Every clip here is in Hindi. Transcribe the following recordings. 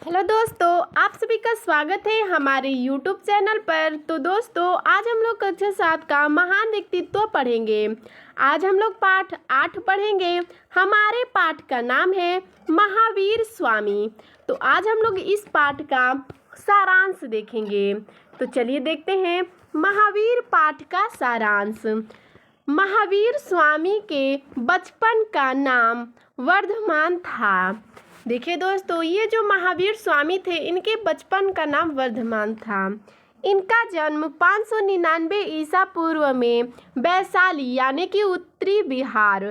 हेलो दोस्तों, आप सभी का स्वागत है हमारे यूट्यूब चैनल पर। तो दोस्तों, आज हम लोग कक्षा 7 का महान व्यक्तित्व पढ़ेंगे। आज हम लोग पाठ 8 पढ़ेंगे। हमारे पाठ का नाम है महावीर स्वामी। तो आज हम लोग इस पाठ का सारांश देखेंगे। तो चलिए देखते हैं महावीर पाठ का सारांश। महावीर स्वामी के बचपन का नाम वर्धमान था। देखिए दोस्तों, ये जो महावीर स्वामी थे, इनके बचपन का नाम वर्धमान था। इनका जन्म 599 ईसा पूर्व में वैशाली यानी कि उत्तरी बिहार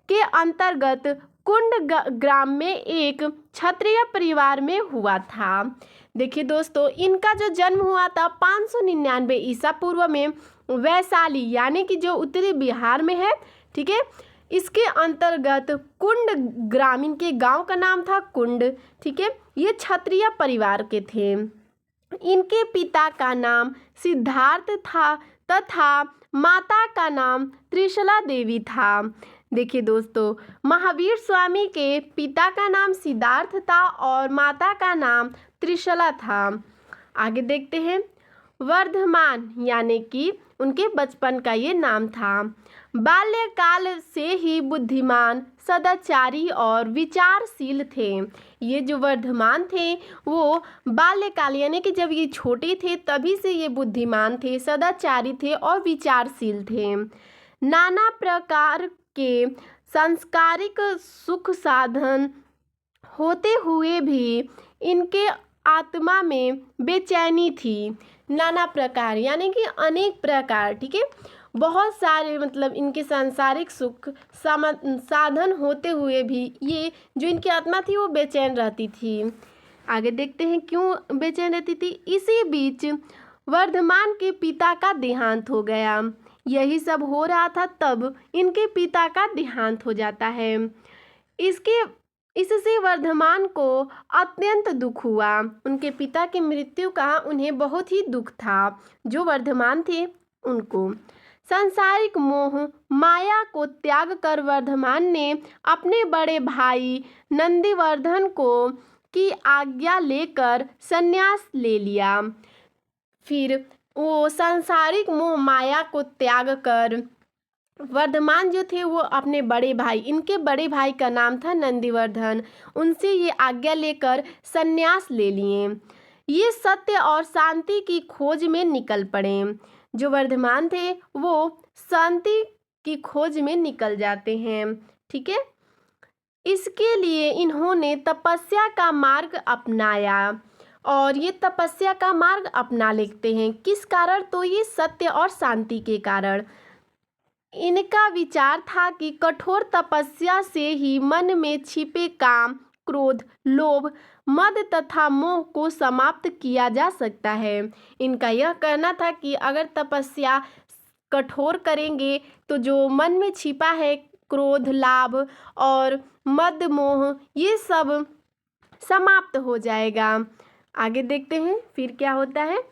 के अंतर्गत कुंड ग्राम में एक क्षत्रिय परिवार में हुआ था। देखिए दोस्तों, इनका जो जन्म हुआ था 599 ईसा पूर्व में वैशाली यानी कि जो उत्तरी बिहार में है, ठीक है। इसके अंतर्गत कुंड ग्राम, इनके गांव का नाम था कुंड, ठीक है। ये क्षत्रिय परिवार के थे। इनके पिता का नाम सिद्धार्थ था तथा माता का नाम त्रिशला देवी था। देखिए दोस्तों, महावीर स्वामी के पिता का नाम सिद्धार्थ था और माता का नाम त्रिशला था। आगे देखते हैं। वर्धमान यानी कि उनके बचपन का ये नाम था। बाल्यकाल से ही बुद्धिमान, सदाचारी और विचारशील थे। ये जो वर्धमान थे वो बाल्यकाल यानी कि जब ये छोटे थे तभी से ये बुद्धिमान थे, सदाचारी थे और विचारशील थे। नाना प्रकार के सांसारिक सुख साधन होते हुए भी इनके आत्मा में बेचैनी थी। नाना प्रकार यानी कि अनेक प्रकार, ठीक है। बहुत सारे मतलब इनके सांसारिक सुख साधन होते हुए भी ये जो इनकी आत्मा थी वो बेचैन रहती थी। आगे देखते हैं क्यों बेचैन रहती थी। इसी बीच वर्धमान के पिता का देहांत हो गया। यही सब हो रहा था तब इनके पिता का देहांत हो जाता है। इससे वर्धमान को अत्यंत दुख हुआ। उनके पिता की मृत्यु का उन्हें बहुत ही दुख था। जो वर्धमान थे उनको सांसारिक मोह माया को त्याग कर वर्धमान ने अपने बड़े भाई नंदीवर्धन को की आज्ञा लेकर संन्यास ले लिया। फिर वो सांसारिक मोह माया को त्याग कर वर्धमान जो थे वो अपने बड़े भाई, इनके बड़े भाई का नाम था नंदीवर्धन, उनसे ये आज्ञा लेकर संन्यास ले लिए। ये सत्य और शांति की खोज में निकल पड़े। जो वर्धमान थे वो शांति की खोज में निकल जाते हैं, ठीक है। इसके लिए इन्होंने तपस्या का मार्ग अपनाया और ये तपस्या का मार्ग अपना लेते हैं। किस कारण? तो ये सत्य और शांति के कारण। इनका विचार था कि कठोर तपस्या से ही मन में छिपे काम, क्रोध, लोभ, मद तथा मोह को समाप्त किया जा सकता है। इनका यह कहना था कि अगर तपस्या कठोर करेंगे तो जो मन में छिपा है क्रोध, लाभ और मद, मोह, ये सब समाप्त हो जाएगा। आगे देखते हैं फिर क्या होता है।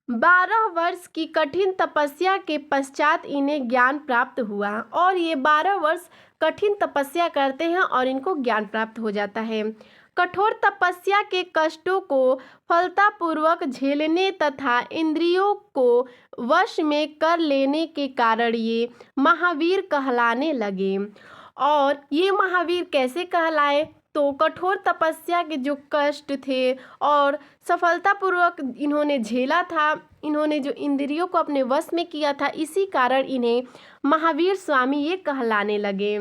12 वर्ष की कठिन तपस्या के पश्चात इन्हें ज्ञान प्राप्त हुआ और ये 12 वर्ष कठिन तपस्या करते हैं और इनको ज्ञान प्राप्त हो जाता है। कठोर तपस्या के कष्टों को फलतापूर्वक झेलने तथा इंद्रियों को वश में कर लेने के कारण ये महावीर कहलाने लगे। और ये महावीर कैसे कहलाए? तो कठोर तपस्या के जो कष्ट थे और सफलतापूर्वक इन्होंने झेला था, इन्होंने जो इंद्रियों को अपने वश में किया था, इसी कारण इन्हें महावीर स्वामी ये कहलाने लगे।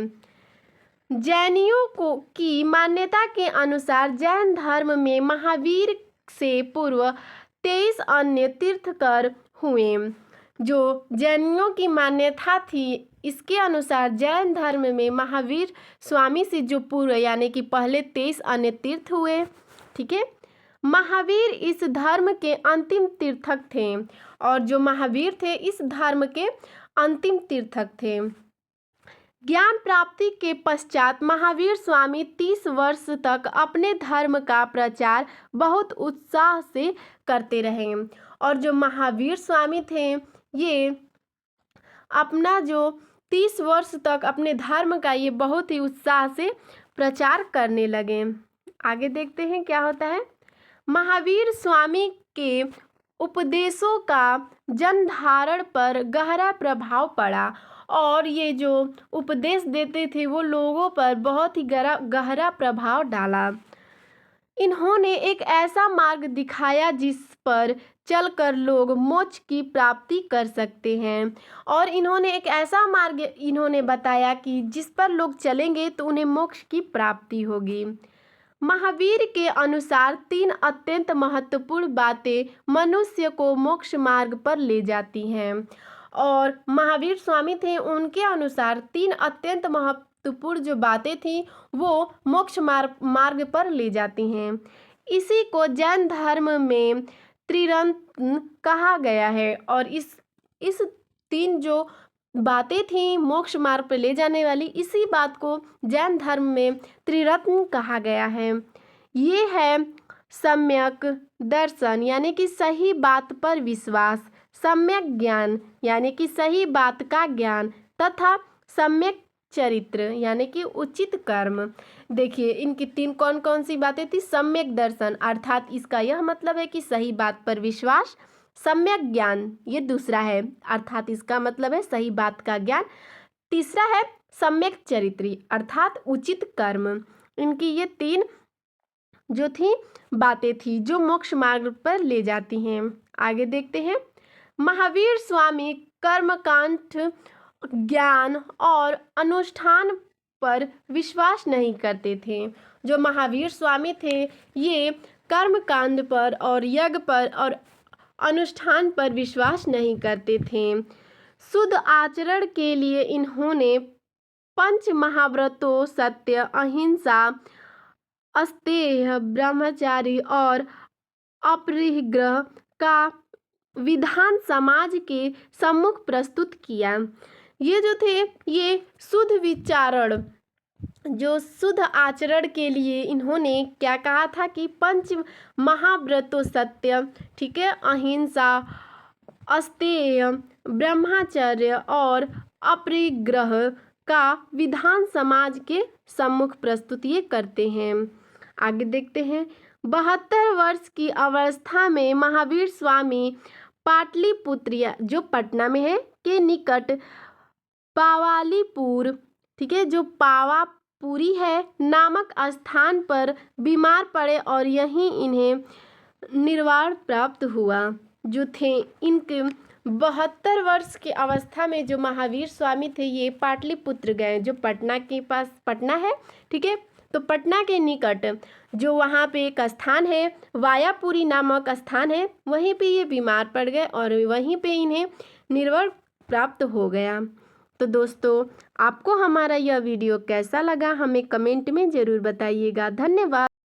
जैनियों को की मान्यता के अनुसार जैन धर्म में महावीर से पूर्व 23 अन्य तीर्थंकर हुए। जो जैनियों की मान्यता थी, इसके अनुसार जैन धर्म में महावीर स्वामी से जो पूर्व यानी कि पहले 23 अन्य तीर्थ हुए, ठीक है। महावीर इस धर्म के अंतिम तीर्थक थे और जो महावीर थे इस धर्म के अंतिम तीर्थक थे। ज्ञान प्राप्ति के पश्चात महावीर स्वामी 30 वर्ष तक अपने धर्म का प्रचार बहुत उत्साह से करते रहे। और जो महावीर स्वामी थे ये अपना जो 30 वर्ष तक अपने धर्म का ये बहुत ही उत्साह से प्रचार करने लगे। आगे देखते हैं क्या होता है। महावीर स्वामी के उपदेशों का जनधारण पर गहरा प्रभाव पड़ा और ये जो उपदेश देते थे वो लोगों पर बहुत ही गहरा प्रभाव डाला। इन्होंने एक ऐसा मार्ग दिखाया जिस पर चलकर लोग मोक्ष की प्राप्ति कर सकते हैं और इन्होंने एक ऐसा मार्ग इन्होंने बताया कि जिस पर लोग चलेंगे तो उन्हें मोक्ष की प्राप्ति होगी। महावीर के अनुसार 3 अत्यंत महत्वपूर्ण बातें मनुष्य को मोक्ष मार्ग पर ले जाती हैं और महावीर स्वामी थे, उनके अनुसार 3 अत्यंत महत्वपूर्ण जो बातें थी वो मोक्ष मार्ग पर ले जाती हैं। इसी को जैन धर्म में त्रिरत्न कहा गया है और इस 3 जो बातें थी मोक्ष मार्ग पर ले जाने वाली, इसी बात को जैन धर्म में त्रिरत्न कहा गया है। ये है सम्यक दर्शन यानी कि सही बात पर विश्वास, सम्यक ज्ञान यानी कि सही बात का ज्ञान तथा सम्यक चरित्र यानी कि उचित कर्म। देखिए इनकी 3 कौन कौन सी बातें थी। सम्यक दर्शन अर्थात इसका यह मतलब है कि सही बात पर विश्वास। सम्यक ज्ञान ये दूसरा है अर्थात इसका मतलब है सही बात का ज्ञान। तीसरा है सम्यक चरित्र अर्थात उचित कर्म। इनकी ये 3 जो थी बातें थी जो मोक्ष मार्ग पर ले जाती हैं। आगे देखते हैं। महावीर स्वामी कर्मकांड, ज्ञान और अनुष्ठान पर विश्वास नहीं करते थे। जो महावीर स्वामी थे ये कर्मकांड पर और यज्ञ पर और अनुष्ठान पर विश्वास नहीं करते थे। शुद्ध आचरण के लिए इन्होंने 5 महाव्रतों सत्य, अहिंसा, अस्तेय, ब्रह्मचारी और अपरिग्रह का विधान समाज के सम्मुख प्रस्तुत किया। ये जो थे ये शुद्ध विचारण जो शुद्ध आचरण के लिए इन्होंने क्या कहा था कि 5 महाव्रतों सत्य, ठीक है, अहिंसा, अस्तेय, ब्रह्मचर्य और अपरिग्रह का विधान समाज के सम्मुख प्रस्तुत ये करते हैं। आगे देखते हैं। 72 वर्ष की अवस्था में महावीर स्वामी पाटलिपुत्र जो पटना में है के निकट पावालीपुर, ठीक है, जो पावापुरी है नामक स्थान पर बीमार पड़े और यहीं इन्हें निर्वाण प्राप्त हुआ। जो थे इनके 72 वर्ष की अवस्था में जो महावीर स्वामी थे ये पाटलिपुत्र गए जो पटना के पास पटना है, ठीक है, तो पटना के निकट जो वहाँ पे एक स्थान है वायापुरी नामक स्थान है वहीं पे ये बीमार पड़ गए और वहीं पे इन्हें निर्वाण प्राप्त हो गया। तो दोस्तों आपको हमारा यह वीडियो कैसा लगा हमें कमेंट में ज़रूर बताइएगा। धन्यवाद।